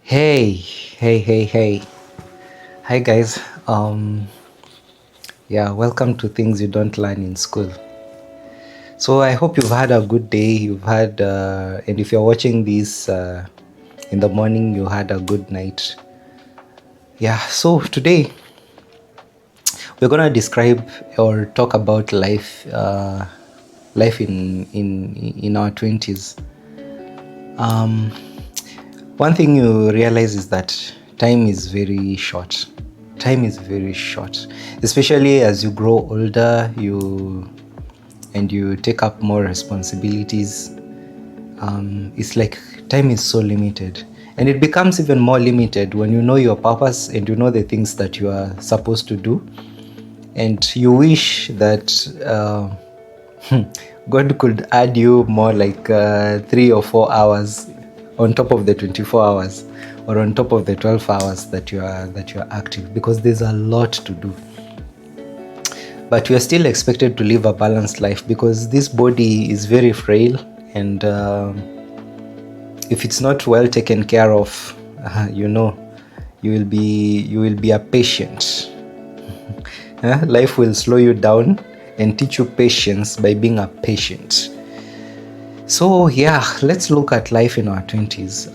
Hey. Hi guys. Welcome to Things You Don't Learn in School. So I hope you've had a good day. And if you're watching this in the morning, you had a good night. So today we're gonna describe or talk about life in our 20s. One thing you realize is that time is very short. Time is very short, especially as you grow older, you take up more responsibilities. It's like time is so limited, and it becomes even more limited when you know your purpose and you know the things that you are supposed to do, and you wish that God could add you more like 3 or 4 hours on top of the 24 hours or on top of the 12 hours that you are active, because there's a lot to do. But you are still expected to live a balanced life, because this body is very frail, and if it's not well taken care of, you will be a patient. Life will slow you down and teach you patience by being a patient. So let's look at life in our 20s.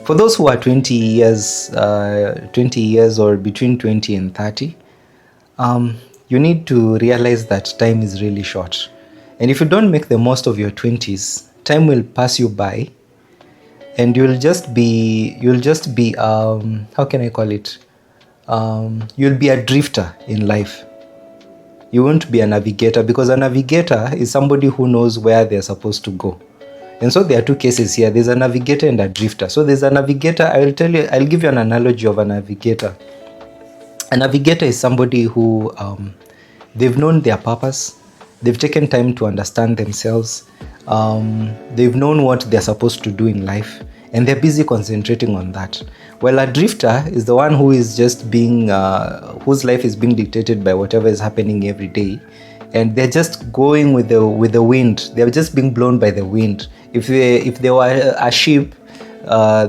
For those who are 20 years or between 20 and 30, you need to realize that time is really short. And if you don't make the most of your 20s, time will pass you by, and you'll just be how can I call it? You'll be a drifter in life. You won't be a navigator, because a navigator is somebody who knows where they're supposed to go. And so there are two cases here. There's a navigator and a drifter. So there's a navigator. I'll give you an analogy of a navigator. A navigator is somebody who they've known their purpose. They've taken time to understand themselves. They've known what they're supposed to do in life, and they're busy concentrating on that. While a drifter is the one who is just being, whose life is being dictated by whatever is happening every day, and they're just going with the wind. They're just being blown by the wind. If they were a ship,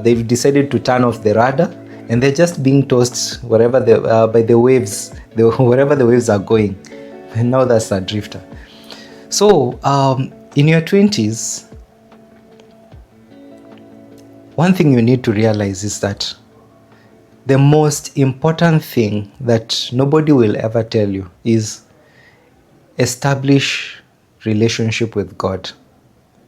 they've decided to turn off the rudder, and they're just being tossed wherever by the waves, wherever the waves are going. And now that's a drifter. So in your 20s, one thing you need to realize is that the most important thing that nobody will ever tell you is establish relationship with God.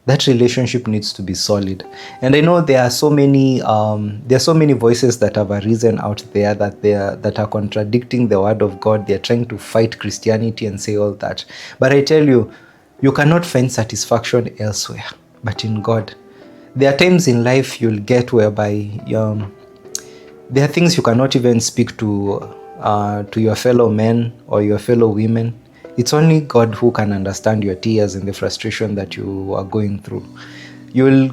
That relationship needs to be solid. And I know there are so many voices that have arisen out there that are contradicting the word of God. They're trying to fight Christianity and say all that. But I tell you, you cannot find satisfaction elsewhere but in God. There are times in life you'll get whereby there are things you cannot even speak to your fellow men or your fellow women. It's only God who can understand your tears and the frustration that you are going through. You'll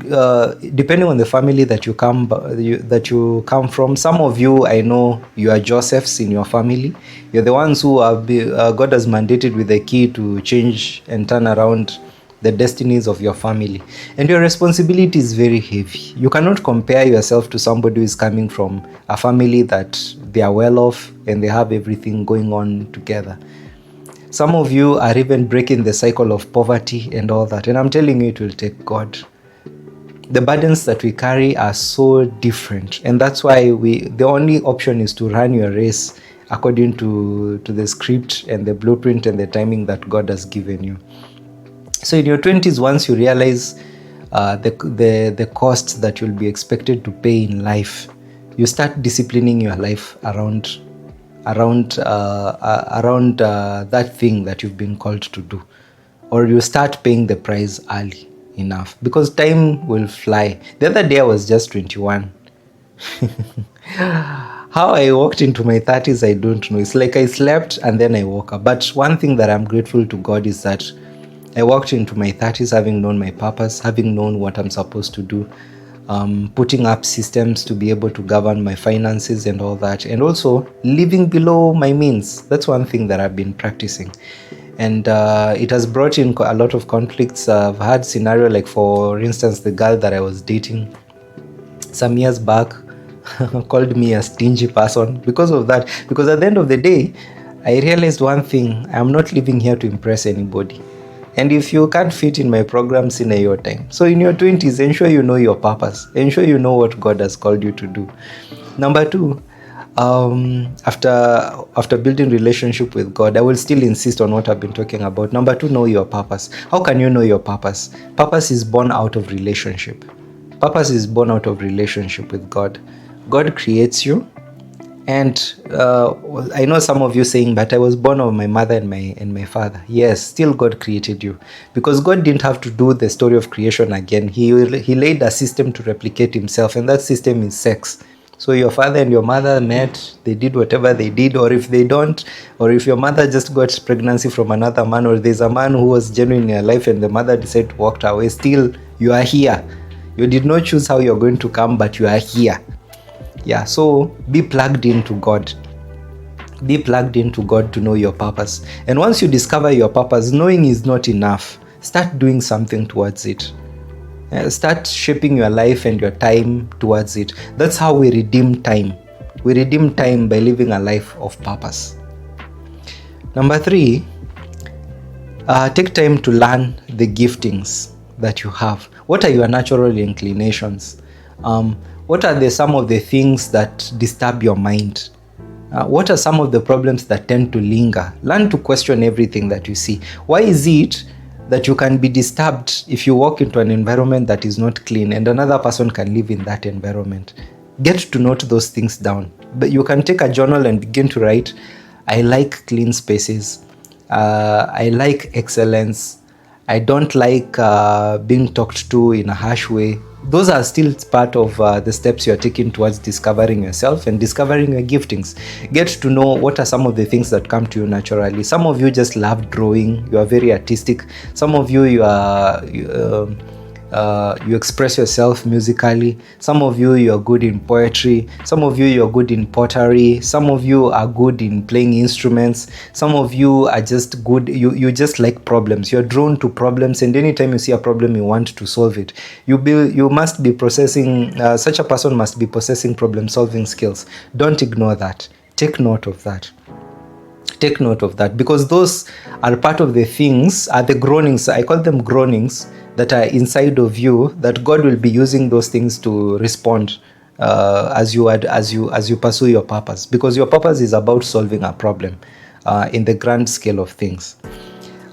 depending on the family that you come from. Some of you, I know, you are Josephs in your family. You're the ones who God has mandated with the key to change and turn around the destinies of your family, and your responsibility is very heavy. You cannot compare yourself to somebody who is coming from a family that they are well off and they have everything going on together. Some of you are even breaking the cycle of poverty and all that, and I'm telling you, it will take God. The burdens that we carry are so different, and that's why the only option is to run your race according to the script and the blueprint and the timing that God has given you. So in your 20s, once you realize the costs that you'll be expected to pay in life, you start disciplining your life around that thing that you've been called to do, or you start paying the price early enough, because time will fly. The other day I was just 21. How I walked into my 30s, I don't know. It's like I slept and then I woke up. But one thing that I'm grateful to God is that I walked into my 30s having known my purpose, having known what I'm supposed to do, putting up systems to be able to govern my finances and all that, and also living below my means. That's one thing that I've been practicing. And it has brought in a lot of conflicts. I've had scenario like, for instance, the girl that I was dating. some years back called me a stingy person because of that. Because at the end of the day, I realized one thing: I'm not living here to impress anybody. And if you can't fit in my programs in your time, so in your 20s, ensure you know your purpose. Ensure you know what God has called you to do. Number two, after building relationship with God, I will still insist on what I've been talking about. Number two, know your purpose. How can you know your purpose? Purpose is born out of relationship. Purpose is born out of relationship with God. God creates you. And I know some of you saying, but I was born of my mother and my father. Yes, still God created you, because God didn't have to do the story of creation again. He laid a system to replicate himself, and that system is sex. So your father and your mother met, they did whatever they did, or if they don't, or if your mother just got pregnancy from another man, or there's a man who was genuine in your life and the mother decided to walk away, still you are here. You did not choose how you're going to come, but you are here. Yeah, so be plugged into God. Be plugged into God to know your purpose. And once you discover your purpose, knowing is not enough. Start doing something towards it. Start shaping your life and your time towards it. That's how we redeem time. We redeem time by living a life of purpose. Number three, take time to learn the giftings that you have. What are your natural inclinations? What are some of the things that disturb your mind? What are some of the problems that tend to linger? Learn to question everything that you see. Why is it that you can be disturbed if you walk into an environment that is not clean and another person can live in that environment? Get to note those things down. But you can take a journal and begin to write, I like clean spaces. I like excellence. I don't like being talked to in a harsh way. Those are still part of the steps you're taking towards discovering yourself and discovering your giftings. Get to know what are some of the things that come to you naturally. Some of you just love drawing. You are very artistic. Some of you, you express yourself musically. Some of you, you are good in poetry. Some of you, you are good in pottery. Some of you are good in playing instruments. Some of you are just good. You just like problems. You're drawn to problems, and anytime you see a problem, you want to solve it. You must be processing. Such a person must be possessing problem-solving skills. Don't ignore that. Take note of that. Take note of that, because those are part of the things, are the groanings. I call them groanings that are inside of you, that God will be using those things to respond as you pursue your purpose, because your purpose is about solving a problem in the grand scale of things.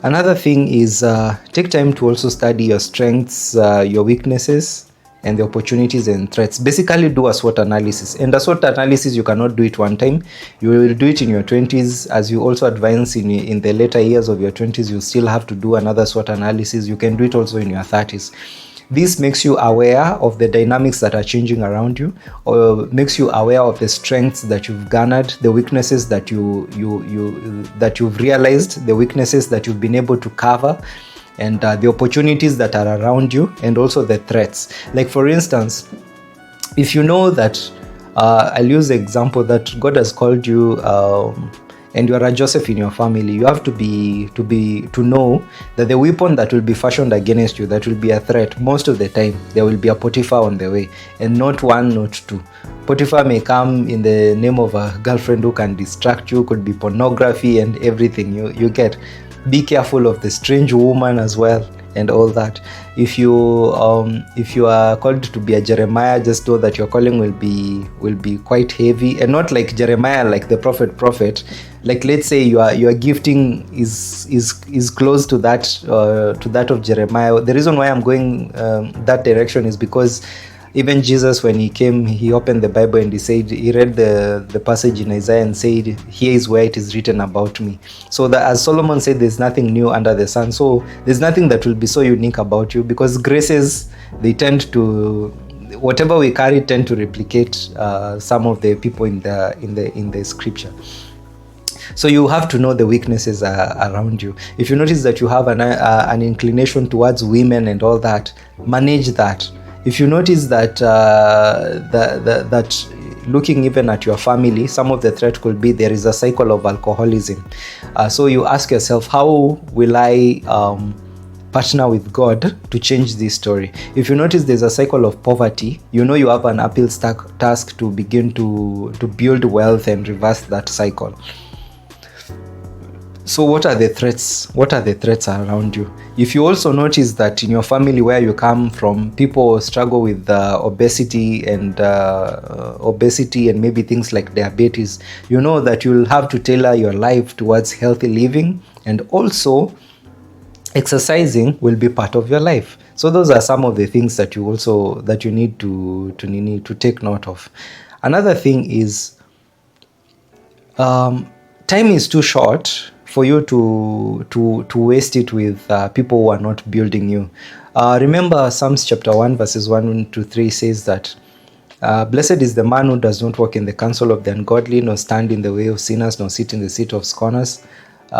Another thing is take time to also study your strengths, your weaknesses, and the opportunities and threats. Basically, do a SWOT analysis. And a SWOT analysis, you cannot do it one time. You will do it in your 20s. As you also advance in the later years of your 20s, you still have to do another SWOT analysis. You can do it also in your 30s. This makes you aware of the dynamics that are changing around you, or makes you aware of the strengths that you've garnered, the weaknesses that you've realized, the weaknesses that you've been able to cover, and the opportunities that are around you, and also the threats. Like, for instance, if you know that I'll use the example that God has called you and you are a Joseph in your family, you have to know that the weapon that will be fashioned against you, that will be a threat, most of the time there will be a Potiphar on the way, and not one, not two. Potiphar may come in the name of a girlfriend who can distract you, could be pornography and everything. You get. Be careful of the strange woman as well, and all that. If you are called to be a Jeremiah, just know that your calling will be quite heavy, and not like Jeremiah, like the prophet. Like, let's say your gifting is close to that of Jeremiah. The reason why I'm going that direction is because even Jesus, when he came, he opened the Bible and he read the passage in Isaiah and said, here is where it is written about me. So that, as Solomon said, there's nothing new under the sun. So there's nothing that will be so unique about you, because graces, they tend to, whatever we carry, tend to replicate some of the people in the scripture. So you have to know the weaknesses around you. If you notice that you have an inclination towards women and all that, manage that. If you notice that that looking even at your family, some of the threat could be there is a cycle of alcoholism. So you ask yourself, how will I partner with God to change this story. If you notice, there's a cycle of poverty. You know you have an uphill task to begin to build wealth and reverse that cycle. So what are the threats? What are the threats around you? If you also notice that in your family where you come from, people struggle with obesity and maybe things like diabetes, you know that you'll have to tailor your life towards healthy living, and also exercising will be part of your life. So those are some of the things that you need to take note of. Another thing is, time is too short for you to waste it with people who are not building you. Remember Psalms chapter 1 verses 1 to 3 says that blessed is the man who does not walk in the counsel of the ungodly, nor stand in the way of sinners, nor sit in the seat of scorners,